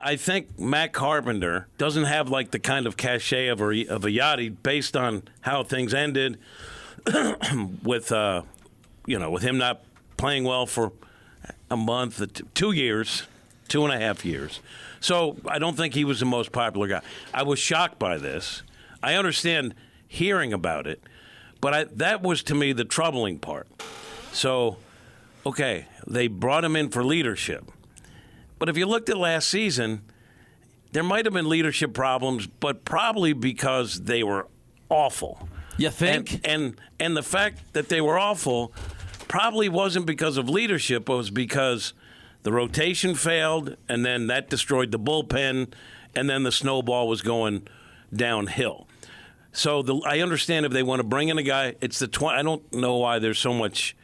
I think Matt Carpenter doesn't have like the kind of cachet of a Yadi based on how things ended with with him not playing well for a month, 2 years, 2.5 years. So I don't think he was the most popular guy. I was shocked by this. I understand hearing about it, but that was to me the troubling part. So, okay, they brought him in for leadership. But if you looked at last season, there might have been leadership problems, but probably because they were awful. You think? And the fact that they were awful probably wasn't because of leadership. It was because the rotation failed, and then that destroyed the bullpen, and then the snowball was going downhill. So I understand if they want to bring in a guy, it's the I don't know why there's so much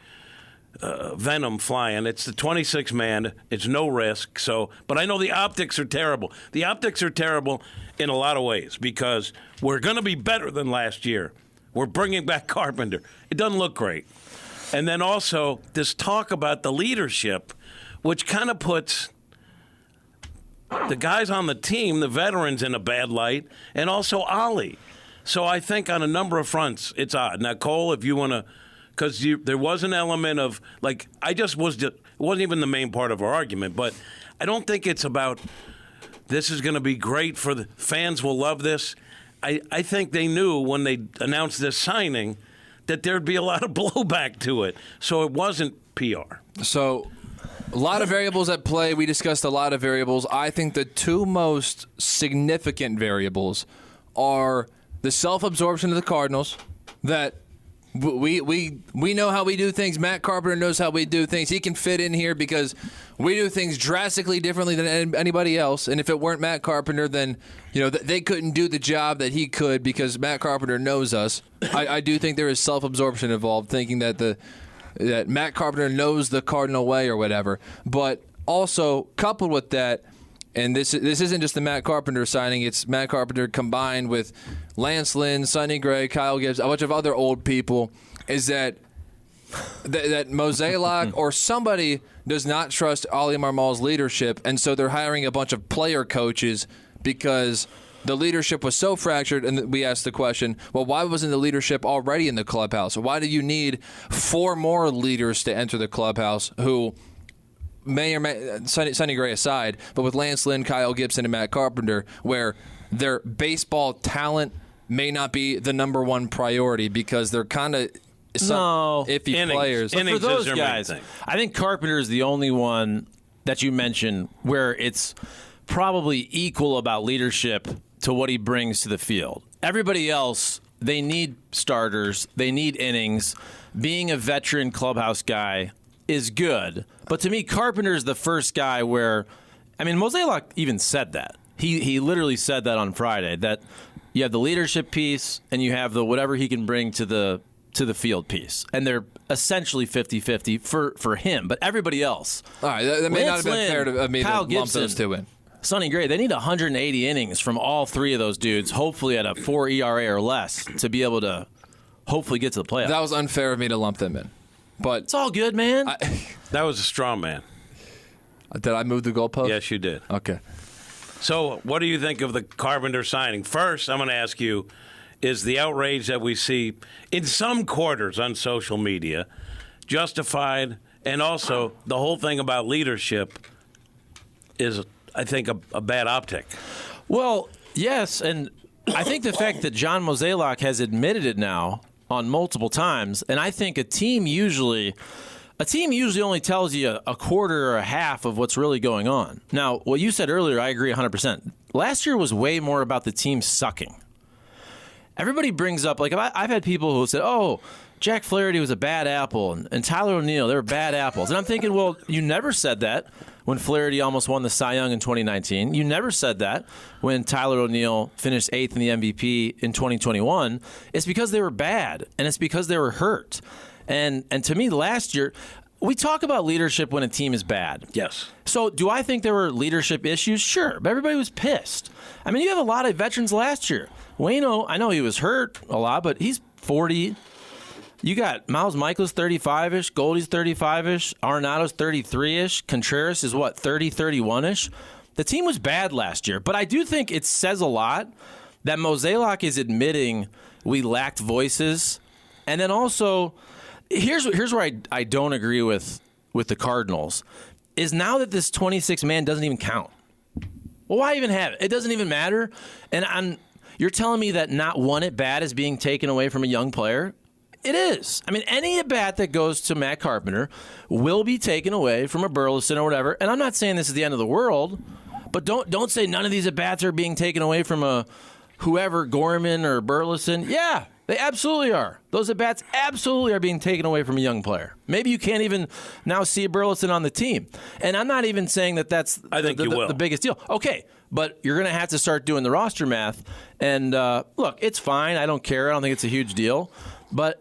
venom flying. It's the 26 man. It's no risk. So, but I know the optics are terrible. The optics are terrible in a lot of ways because we're going to be better than last year. We're bringing back Carpenter. It doesn't look great. And then also this talk about the leadership, which kind of puts the guys on the team, the veterans, in a bad light, and also Ollie. So I think on a number of fronts, it's odd. Now, Cole, if you want to, because there was an element of, like, it wasn't even the main part of our argument, but I don't think it's about this is going to be great for the fans will love this. I think they knew when they announced this signing that there'd be a lot of blowback to it. So it wasn't PR. So a lot of variables at play. We discussed a lot of variables. I think the two most significant variables are the self-absorption of the Cardinals, that we know how we do things. Matt Carpenter knows how we do things. He can fit in here because we do things drastically differently than anybody else. And if it weren't Matt Carpenter, then they couldn't do the job that he could because Matt Carpenter knows us. I do think there is self-absorption involved, thinking that Matt Carpenter knows the Cardinal way or whatever. But also coupled with that, and this isn't just the Matt Carpenter signing, it's Matt Carpenter combined with Lance Lynn, Sonny Gray, Kyle Gibbs, a bunch of other old people, is that Mozeliak or somebody does not trust Oli Marmol's leadership, and so they're hiring a bunch of player coaches because the leadership was so fractured. And we asked the question, well, why wasn't the leadership already in the clubhouse? Why do you need 4 more leaders to enter the clubhouse who may or may, Sonny Gray aside, but with Lance Lynn, Kyle Gibson, and Matt Carpenter, where their baseball talent may not be the number one priority because they're kind of iffy players. But for those guys, I think Carpenter is the only one that you mentioned where it's probably equal about leadership to what he brings to the field. Everybody else, they need starters, they need innings. Being a veteran clubhouse guy is good, but to me, Carpenter is the first guy where, Mozeliak even said that. He literally said that on Friday, that you have the leadership piece and you have the whatever he can bring to the field piece, and they're essentially 50-50 for him. But everybody else, all right, that may not have been fair to me to lump those two in. Sonny Gray, they need 180 innings from all three of those dudes, hopefully at a 4 ERA or less, to be able to hopefully get to the playoffs. That was unfair of me to lump them in. But it's all good, man. That was a straw man. Did I move the goalpost? Yes, you did. Okay. So what do you think of the Carpenter signing? First, I'm going to ask you, is the outrage that we see in some quarters on social media justified? And also, the whole thing about leadership is, I think, a bad optic. Well, yes, and I think the fact that John Mozeliak has admitted it now on multiple times, and I think a team usually only tells you a quarter or a half of what's really going on. Now, what you said earlier, I agree 100%. Last year was way more about the team sucking. Everybody brings up, like, I've had people who said, oh, Jack Flaherty was a bad apple, and Tyler O'Neill, they were bad apples. And I'm thinking, well, you never said that when Flaherty almost won the Cy Young in 2019. You never said that when Tyler O'Neill finished 8th in the MVP in 2021. It's because they were bad, and it's because they were hurt. And to me, last year, we talk about leadership when a team is bad. Yes. So do I think there were leadership issues? Sure, but everybody was pissed. You have a lot of veterans last year. Waino, I know he was hurt a lot, but he's 40. You got Miles Michaels 35-ish, Goldie's 35-ish, Arenado's 33-ish, Contreras is 30, 31-ish. the team was bad last year, but I do think it says a lot that Mozeliak is admitting we lacked voices. And then also, here's where I don't agree with the Cardinals, is now that this 26-man doesn't even count. Well, why even have it? It doesn't even matter. And you're telling me that not one at-bat is being taken away from a young player? It is. I mean, any at-bat that goes to Matt Carpenter will be taken away from a Burleson or whatever. And I'm not saying this is the end of the world, but don't say none of these at-bats are being taken away from a whoever, Gorman or Burleson. Yeah, they absolutely are. Those at-bats absolutely are being taken away from a young player. Maybe you can't even now see Burleson on the team. And I'm not even saying that that's the biggest deal. Okay, but you're going to have to start doing the roster math. And look, it's fine. I don't care. I don't think it's a huge deal. But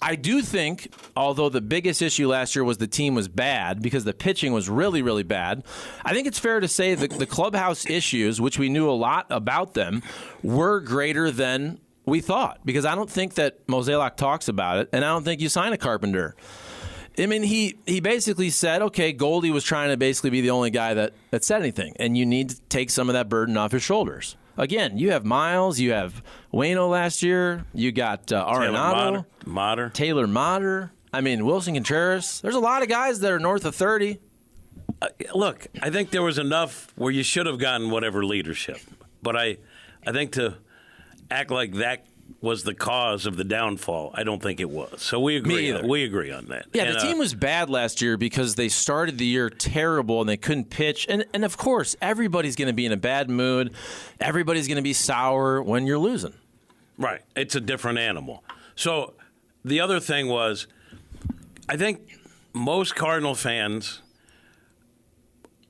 I do think, although the biggest issue last year was the team was bad because the pitching was really, really bad, I think it's fair to say that the clubhouse issues, which we knew a lot about them, were greater than we thought. Because I don't think that Mozeliak talks about it, and I don't think you sign a Carpenter. I mean, he basically said, okay, Goldie was trying to basically be the only guy that said anything, and you need to take some of that burden off his shoulders. Again, you have Miles, you have Waino last year, you got Arenado, Taylor Motter. I mean, Wilson Contreras. There's a lot of guys that are north of 30. Look, I think there was enough where you should have gotten whatever leadership. But I think to act like that was the cause of the downfall, I don't think it was. So we agree. Me either. We agree on that. Yeah, the team was bad last year because they started the year terrible and they couldn't pitch. And of course, everybody's going to be in a bad mood. Everybody's going to be sour when you're losing. Right. It's a different animal. So the other thing was, I think most Cardinal fans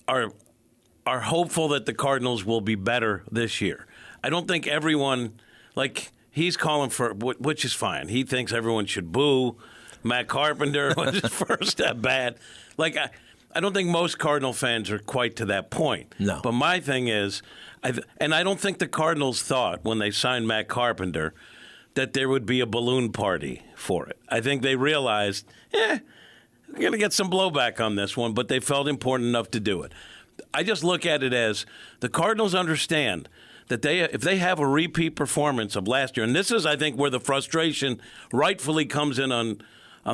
are hopeful that the Cardinals will be better this year. I don't think everyone, like, he's calling for, which is fine. He thinks everyone should boo Matt Carpenter was his first at bat. Like, I don't think most Cardinal fans are quite to that point. No. But my thing is, and I don't think the Cardinals thought when they signed Matt Carpenter that there would be a balloon party for it. I think they realized, we're going to get some blowback on this one, but they felt important enough to do it. I just look at it as the Cardinals understand that if they have a repeat performance of last year, and this is, I think, where the frustration rightfully comes in on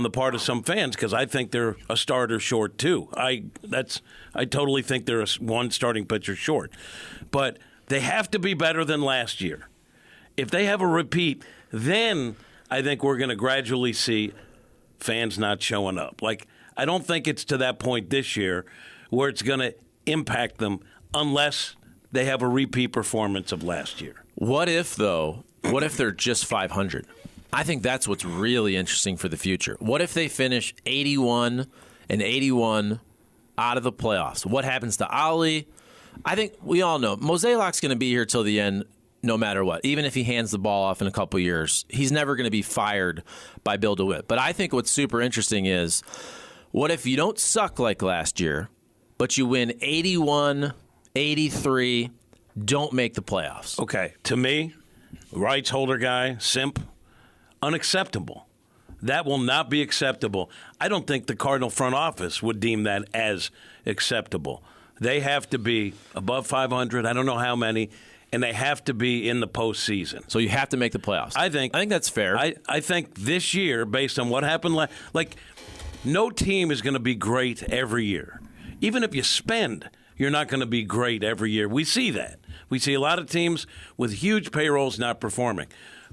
the part of some fans, because I think they're a starter short too. I totally think they're one starting pitcher short, but they have to be better than last year. If they have a repeat, then I think we're going to gradually see fans not showing up. Like, I don't think it's to that point this year where it's going to impact them unless they have a repeat performance of last year. What if they're just 500? I think that's what's really interesting for the future. What if they finish 81-81 out of the playoffs? What happens to Ali? I think we all know Mozeliak's going to be here till the end no matter what. Even if he hands the ball off in a couple years, he's never going to be fired by Bill DeWitt. But I think what's super interesting is, what if you don't suck like last year, but you win 81, 83, don't make the playoffs? Okay, to me, rights holder guy, simp, unacceptable. That will not be acceptable. I don't think the Cardinal front office would deem that as acceptable. They have to be above 500. I don't know how many. And they have to be in the postseason. So you have to make the playoffs. I think that's fair. I think this year, based on what happened, like, no team is going to be great every year. Even if you spend, you're not going to be great every year. We see that. We see a lot of teams with huge payrolls not performing.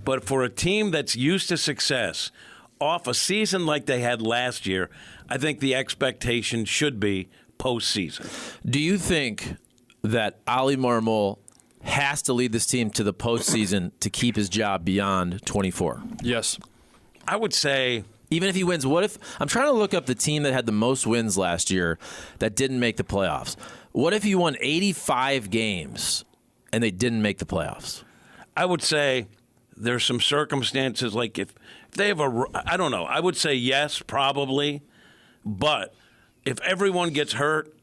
But for a team that's used to success, off a season like they had last year, I think the expectation should be postseason. Do you think that Ali Marmol has to lead this team to the postseason to keep his job beyond 24? Yes. I would say, even if he wins, what if, I'm trying to look up the team that had the most wins last year that didn't make the playoffs. What if you won 85 games and they didn't make the playoffs? I would say there's some circumstances, like if they have I don't know, I would say yes, probably. But if everyone gets hurt,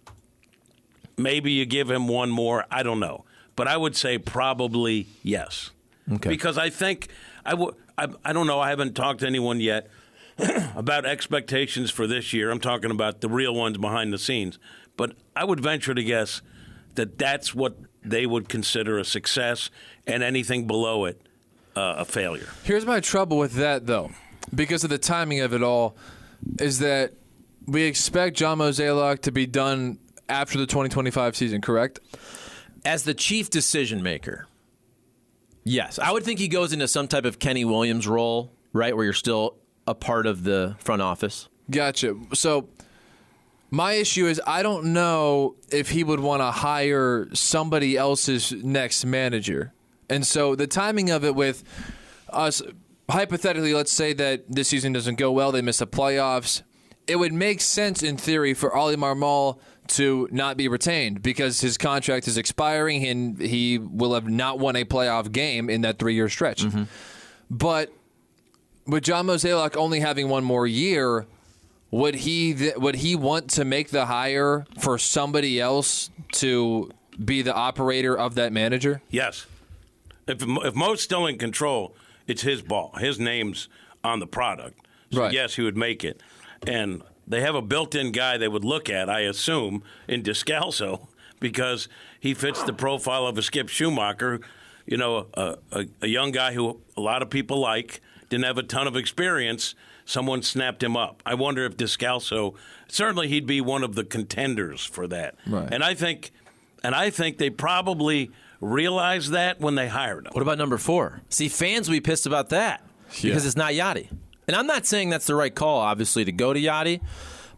maybe you give him one more. I don't know. But I would say probably yes. Okay. Because I think, I don't know, I haven't talked to anyone yet about expectations for this year. I'm talking about the real ones behind the scenes. But I would venture to guess that's what they would consider a success, and anything below it a failure. Here's my trouble with that, though, because of the timing of it all, is that we expect John Mozeliak to be done after the 2025 season, correct? As the chief decision maker, yes. I would think he goes into some type of Kenny Williams role, right, where you're still a part of the front office. Gotcha. So my issue is I don't know if he would want to hire somebody else's next manager. And so the timing of it with us, hypothetically, let's say that this season doesn't go well, they miss the playoffs. It would make sense in theory for Oli Marmol to not be retained because his contract is expiring and he will have not won a playoff game in that 3-year stretch. Mm-hmm. But with John Mozeliak only having one more year, would he want to make the hire for somebody else to be the operator of that manager? Yes. If Mo's still in control, it's his ball. His name's on the product. So right. Yes, he would make it. And they have a built-in guy they would look at, I assume, in Descalso, because he fits the profile of a Skip Schumacher, you know, a young guy who a lot of people like, didn't have a ton of experience. Someone snapped him up. I wonder if Descalso, certainly he'd be one of the contenders for that. Right. And I think they probably realized that when they hired him. What about number 4? See, fans will be pissed about that because it's not Yadi. And I'm not saying that's the right call, obviously, to go to Yadi,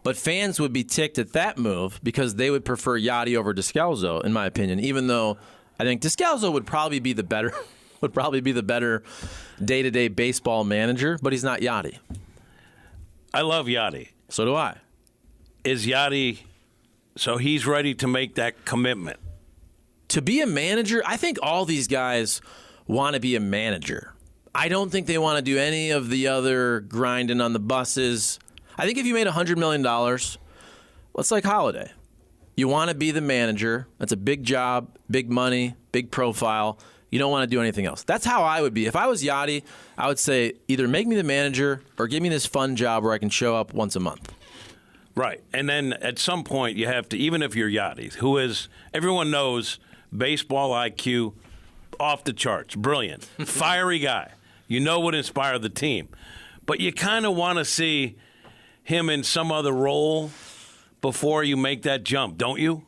but fans would be ticked at that move because they would prefer Yadi over Descalso, in my opinion, even though I think Descalso would probably be the better day-to-day baseball manager, but he's not Yadi. I love Yadi. So do I. Is Yadi, so he's ready to make that commitment? To be a manager, I think all these guys want to be a manager. I don't think they want to do any of the other grinding on the buses. I think if you made $100 million, let's like Holiday. You want to be the manager. That's a big job, big money, big profile. You don't want to do anything else. That's how I would be. If I was Yadi, I would say either make me the manager or give me this fun job where I can show up once a month. Right. And then at some point you have to, even if you're Yadi, who is, everyone knows baseball IQ off the charts, brilliant, fiery guy. You know would inspire the team. But you kind of want to see him in some other role before you make that jump, don't you?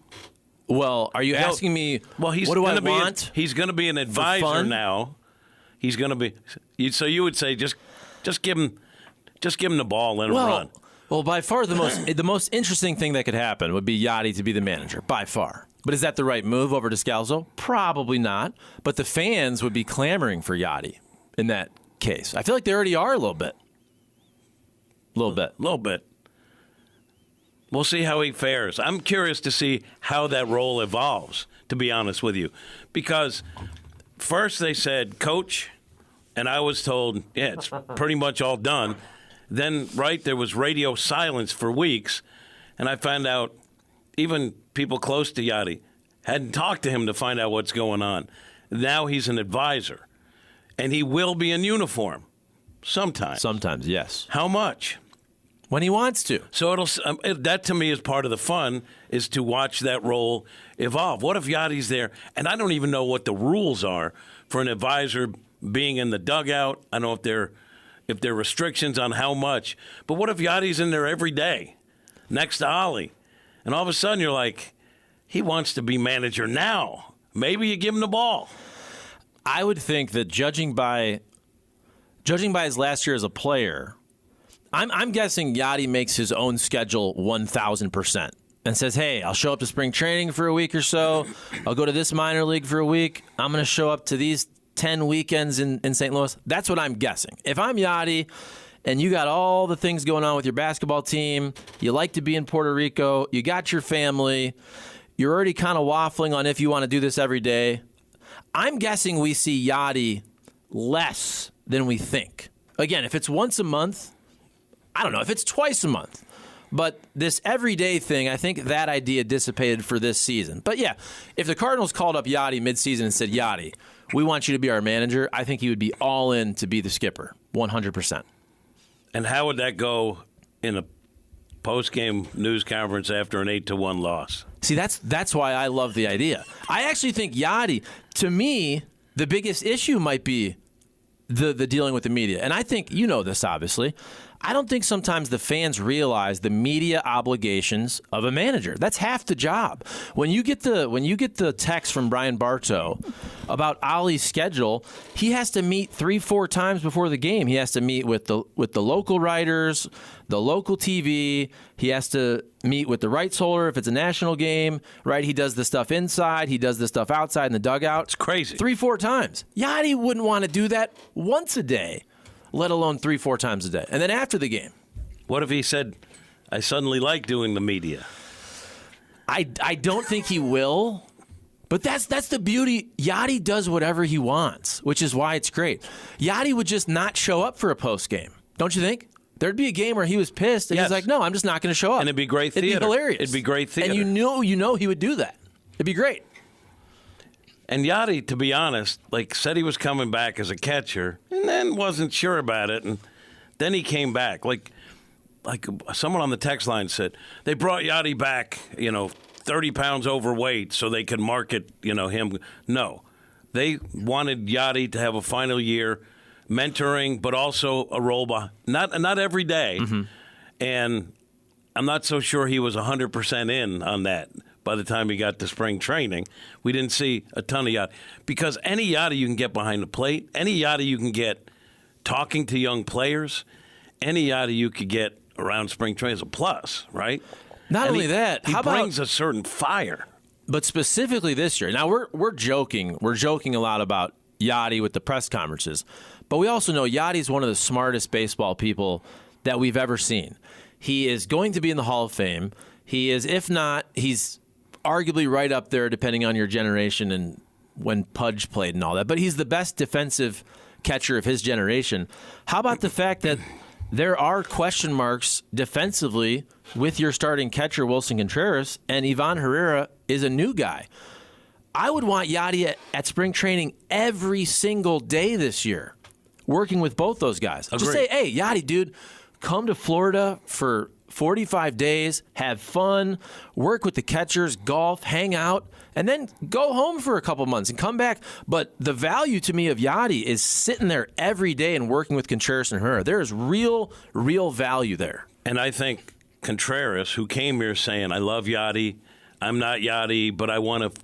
Well, are you asking me, what do I want? He's going to be an advisor now. He's going to be. So you would say just give him the ball, let him run. Well, by far the most interesting thing that could happen would be Yadi to be the manager, by far. But is that the right move over Descalso? Probably not. But the fans would be clamoring for Yadi in that case. I feel like they already are a little bit. A little bit. We'll see how he fares. I'm curious to see how that role evolves, to be honest with you. Because first they said, coach, and I was told, yeah, it's pretty much all done. Then, right, there was radio silence for weeks, and I found out even people close to Yadi hadn't talked to him to find out what's going on. Now he's an advisor, and he will be in uniform sometimes. Sometimes, yes. How much? When he wants to. So that to me is part of the fun, is to watch that role evolve. What if Yadi's there, and I don't even know what the rules are for an advisor being in the dugout. I don't know if there are restrictions on how much. But what if Yadi's in there every day next to Ollie, and all of a sudden you're like, he wants to be manager now. Maybe you give him the ball. I would think that judging by his last year as a player, I'm guessing Yadi makes his own schedule 1,000% and says, hey, I'll show up to spring training for a week or so. I'll go to this minor league for a week. I'm going to show up to these 10 weekends in St. Louis. That's what I'm guessing. If I'm Yadi and you got all the things going on with your basketball team, you like to be in Puerto Rico, you got your family, you're already kind of waffling on if you want to do this every day, I'm guessing we see Yadi less than we think. Again, if it's once a month, I don't know if it's twice a month, but this everyday thing, I think that idea dissipated for this season. But yeah, if the Cardinals called up Yadi midseason and said, Yadi, we want you to be our manager, I think he would be all in to be the skipper, 100%. And how would that go in a post-game news conference after an 8-1 loss? See, that's why I love the idea. I actually think Yadi, to me, the biggest issue might be the dealing with the media. And I think, you know this, obviously. I don't think sometimes the fans realize the media obligations of a manager. That's half the job. When you get the text from Brian Bartow about Ollie's schedule, he has to meet 3-4 times before the game. He has to meet with the local writers, the local TV. He has to meet with the rights holder if it's a national game, right? He does the stuff inside. He does the stuff outside in the dugout. It's crazy. 3-4 times. Yadi wouldn't want to do that once a day, let alone 3-4 times a day. And then after the game. What if he said, I suddenly like doing the media? I don't think he will. But that's the beauty. Yadi does whatever he wants, which is why it's great. Yadi would just not show up for a post game. Don't you think? There'd be a game where he was pissed, and Yes. he's like, no, I'm just not going to show up. And it'd be great theater. It'd be hilarious. It'd be great theater. And you know he would do that. It'd be great. And Yadi, to be honest, said he was coming back as a catcher and then wasn't sure about it. And then he came back. Like someone on the text line said, they brought Yadi back, 30 pounds overweight so they could market, him. No. They wanted Yadi to have a final year mentoring, but also a role not every day. Mm-hmm. And I'm not so sure he was 100% in on that. By the time he got to spring training, we didn't see a ton of Yadi. Because any Yadi you can get behind the plate, any Yadi you can get talking to young players, any Yadi you could get around spring training is a plus, right? Not only that, he how brings about, a certain fire. But specifically this year, now we're joking. We're joking a lot about Yadi with the press conferences, but we also know Yadi's one of the smartest baseball people that we've ever seen. He is going to be in the Hall of Fame. He is, if not, he's arguably right up there depending on your generation and when Pudge played and all that. But he's the best defensive catcher of his generation. How about the fact that there are question marks defensively with your starting catcher, Wilson Contreras, and Ivan Herrera is a new guy. I would want Yadi at spring training every single day this year, working with both those guys. Agreed. Just say, hey, Yadi, dude, come to Florida for 45 days, have fun, work with the catchers, golf, hang out, and then go home for a couple months and come back. But the value to me of Yadi is sitting there every day and working with Contreras and Herrera. There is real value there. And I think Contreras, who came here saying, I love Yadi, I'm not Yadi, but I want to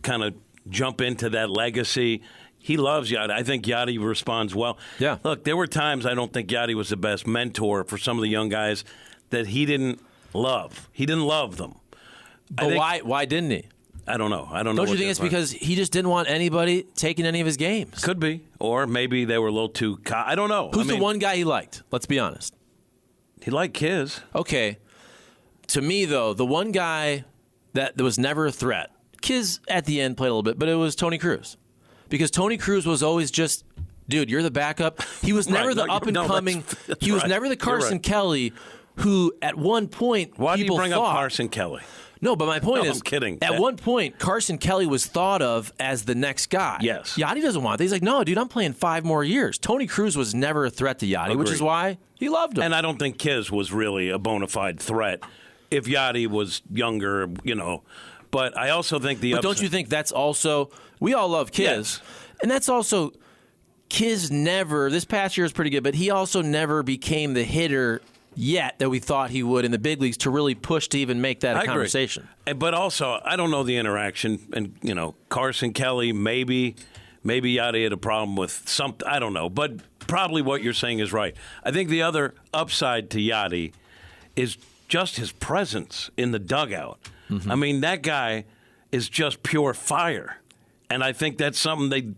kind of jump into that legacy. He loves Yadi. I think Yadi responds well. Yeah. Look, there were times I don't think Yadi was the best mentor for some of the young guys that he didn't love. He didn't love them. But why didn't he? I don't know. Don't you think it's because he just didn't want anybody taking any of his games? Could be. Or maybe they were a little too I don't know. Who's the one guy he liked? Let's be honest. He liked Kiz. Okay. To me, though, the one guy that was never a threat, Kiz at the end played a little bit, but it was Tony Cruz. Because Tony Cruz was always just, dude, you're the backup. He was never the up-and-coming. He was never the Carson Kelly who at one point Why do you bring up Carson Kelly? No, but my point is, I'm kidding. At one point, Carson Kelly was thought of as the next guy. Yes. Yadi doesn't want that. He's like, no, dude, I'm playing 5 more years. Tony Cruz was never a threat to Yadi, which is why he loved him. And I don't think Kiz was really a bona fide threat if Yadi was younger, But I also think But don't you think that's also, we all love Kiz, Yes. and that's also, Kiz never, this past year is pretty good, but he also never became the hitter yet that we thought he would in the big leagues to really push to even make that a conversation. But also, I don't know the interaction. And, Carson Kelly, maybe Yadi had a problem with something. I don't know. But probably what you're saying is right. I think the other upside to Yadi is just his presence in the dugout. Mm-hmm. I mean, that guy is just pure fire. And I think that's something they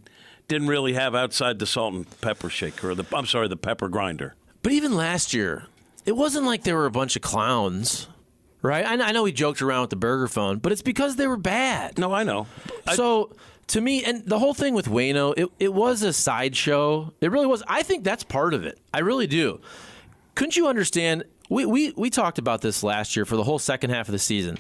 didn't really have outside the salt and pepper shaker, the pepper grinder. But even last year, it wasn't like there were a bunch of clowns, right? I know we joked around with the burger phone, but it's because they were bad. No, I know. So, to me, and the whole thing with Waino, it was a sideshow. It really was. I think that's part of it. I really do. Couldn't you understand? We talked about this last year for the whole second half of the season.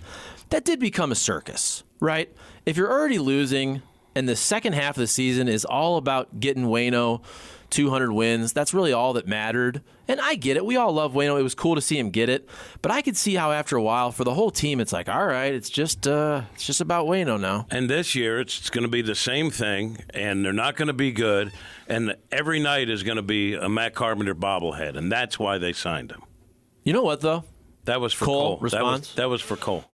That did become a circus, right? If you're already losing and the second half of the season is all about getting Waino 200 wins. That's really all that mattered. And I get it. We all love Waino. It was cool to see him get it. But I could see how after a while, for the whole team, it's like, all right, it's just about Waino now. And this year, it's going to be the same thing, and they're not going to be good. And every night is going to be a Matt Carpenter bobblehead, and that's why they signed him. You know what, though? That was for Cole Cole. response? That was for Cole.